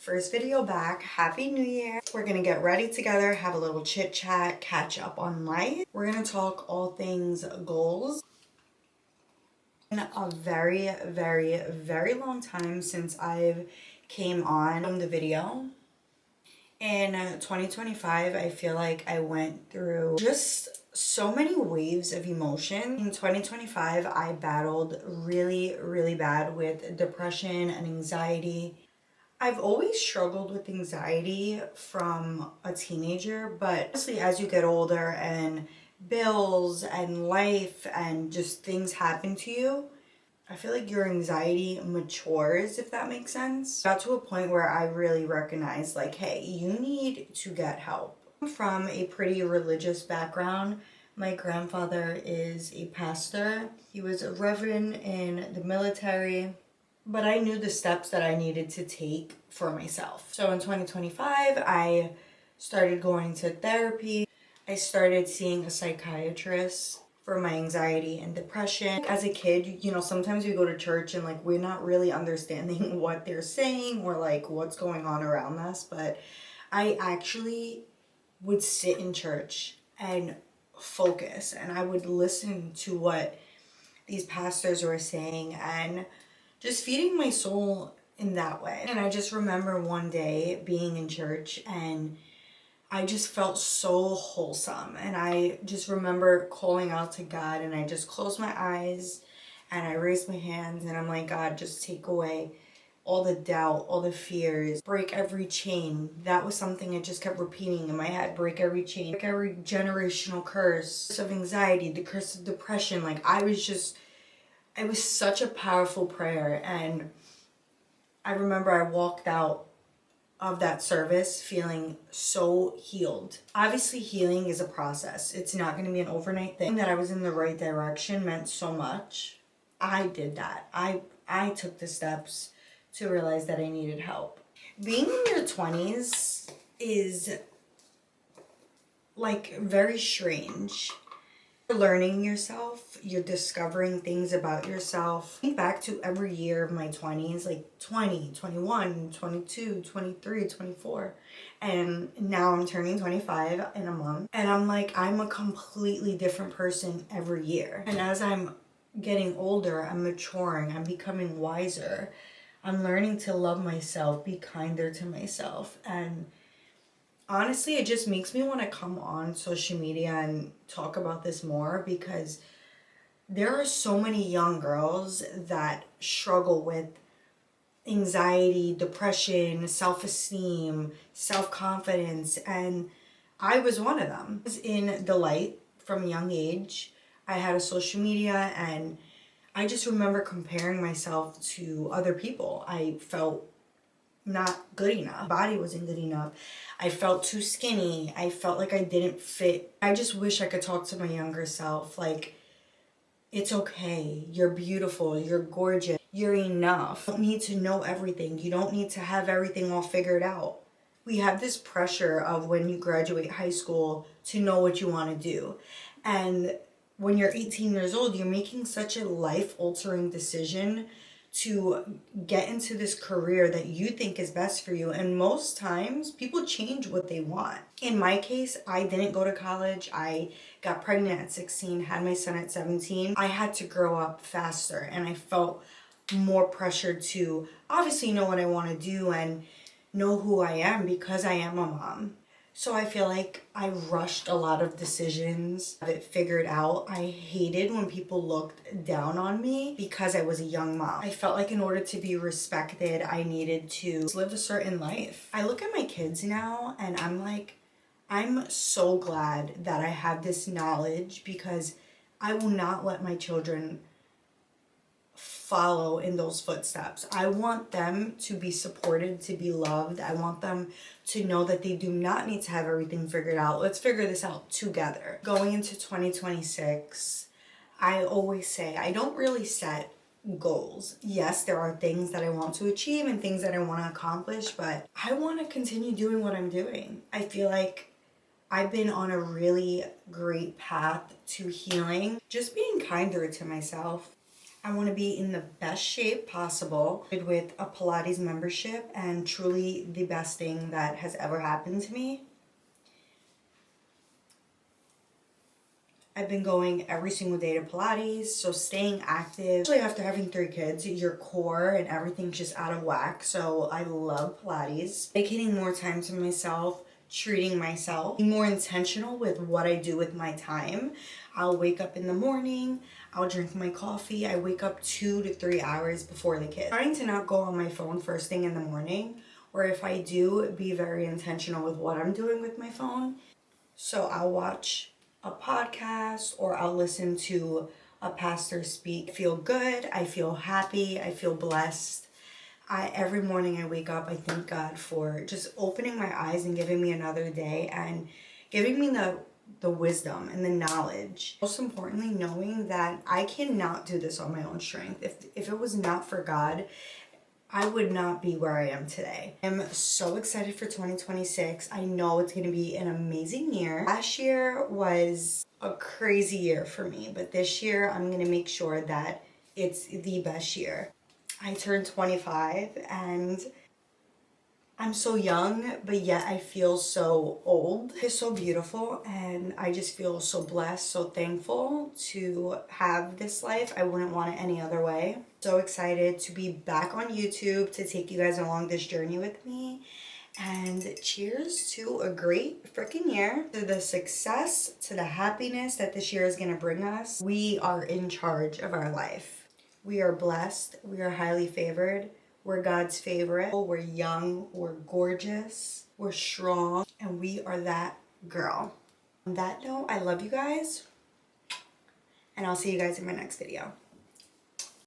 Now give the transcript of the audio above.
First video back. Happy New Year. We're gonna get ready together, have a little chit chat, catch up on life. We're gonna talk all things goals. In a very, very, very long time since I've came on the video. In 2025, I feel like I went through just so many waves of emotion. In 2025, I battled really, really bad with depression and anxiety. I've always struggled with anxiety from a teenager, but honestly, as you get older and bills and life and just things happen to you, I feel like your anxiety matures, if that makes sense. Got to a point where I really recognized, like, hey, you need to get help. I'm from a pretty religious background. My grandfather is a pastor. He was a reverend in the military, but I knew the steps that I needed to take for myself. So in 2025, I started going to therapy. I started seeing a psychiatrist for my anxiety and depression. As a kid, you know, sometimes we go to church and like we're not really understanding what they're saying or like what's going on around us, but I actually would sit in church and focus, and I would listen to what these pastors were saying and just feeding my soul in that way. And I just remember one day being in church and I just felt so wholesome, and I just remember calling out to God, and I just closed my eyes and I raised my hands and I'm like, God, just take away all the doubt, all the fears, break every chain. That was something I just kept repeating in my head. Break every chain, break every generational curse of anxiety, the curse of depression. Like it was such a powerful prayer. And I remember I walked out of that service feeling so healed. Obviously, healing is a process. It's not going to be an overnight thing. That I was in the right direction meant so much. I did that. I took the steps to realize that I needed help. Being in your 20s is like very strange. You're learning yourself, you're discovering things about yourself. Think back to every year of my 20s, like 20, 21, 22, 23, 24. And now I'm turning 25 in a month. And I'm like, I'm a completely different person every year. And as I'm getting older, I'm maturing, I'm becoming wiser. I'm learning to love myself, be kinder to myself. And honestly, it just makes me want to come on social media and talk about this more, because there are so many young girls that struggle with anxiety, depression, self-esteem, self-confidence, and I was one of them. I was in the light from a young age. I had a social media and I just remember comparing myself to other people. I felt not good enough. My body wasn't good enough. I felt too skinny. I felt like I didn't fit. I just wish I could talk to my younger self. Like, it's okay. You're beautiful. You're gorgeous. You're enough. You don't need to know everything. You don't need to have everything all figured out. We have this pressure of when you graduate high school to know what you want to do. And when you're 18 years old, you're making such a life-altering decision to get into this career that you think is best for you. And most times people change what they want. In my case, I didn't go to college. I got pregnant at 16, had my son at 17. I had to grow up faster, and I felt more pressured to obviously know what I want to do and know who I am, because I am a mom. So I feel like I rushed a lot of decisions, have it figured out. I hated when people looked down on me because I was a young mom. I felt like in order to be respected, I needed to live a certain life. I look at my kids now and I'm like, I'm so glad that I have this knowledge, because I will not let my children follow in those footsteps. I want them to be supported, to be loved. I want them to know that they do not need to have everything figured out. Let's figure this out together. Going into 2026, I always say I don't really set goals. Yes, there are things that I want to achieve and things that I want to accomplish, but I want to continue doing what I'm doing. I feel like I've been on a really great path to healing, just being kinder to myself. I want to be in the best shape possible with a Pilates membership, and truly the best thing that has ever happened to me. I've been going every single day to Pilates, so staying active. Especially after having 3 kids, your core and everything's just out of whack. So I love Pilates. Dedicating more time to myself, treating myself, being more intentional with what I do with my time. I'll wake up in the morning, I'll drink my coffee. I wake up 2 to 3 hours before the kids. Trying to not go on my phone first thing in the morning, or if I do, be very intentional with what I'm doing with my phone. So I'll watch a podcast or I'll listen to a pastor speak. I feel good, I feel happy, I feel blessed. Every morning I wake up, I thank God for just opening my eyes and giving me another day and giving me the wisdom and the knowledge. Most importantly, knowing that I cannot do this on my own strength. If it was not for God, I would not be where I am today. I'm so excited for 2026. I know it's going to be an amazing year. Last year was a crazy year for me, but this year I'm going to make sure that it's the best year. I turned 25 and I'm so young, but yet I feel so old. It's so beautiful and I just feel so blessed, so thankful to have this life. I wouldn't want it any other way. So excited to be back on YouTube to take you guys along this journey with me. And cheers to a great freaking year, to the success, to the happiness that this year is going to bring us. We are in charge of our life. We are blessed. We are highly favored. We're God's favorite. We're young. We're gorgeous. We're strong. And we are that girl. On that note, I love you guys. And I'll see you guys in my next video.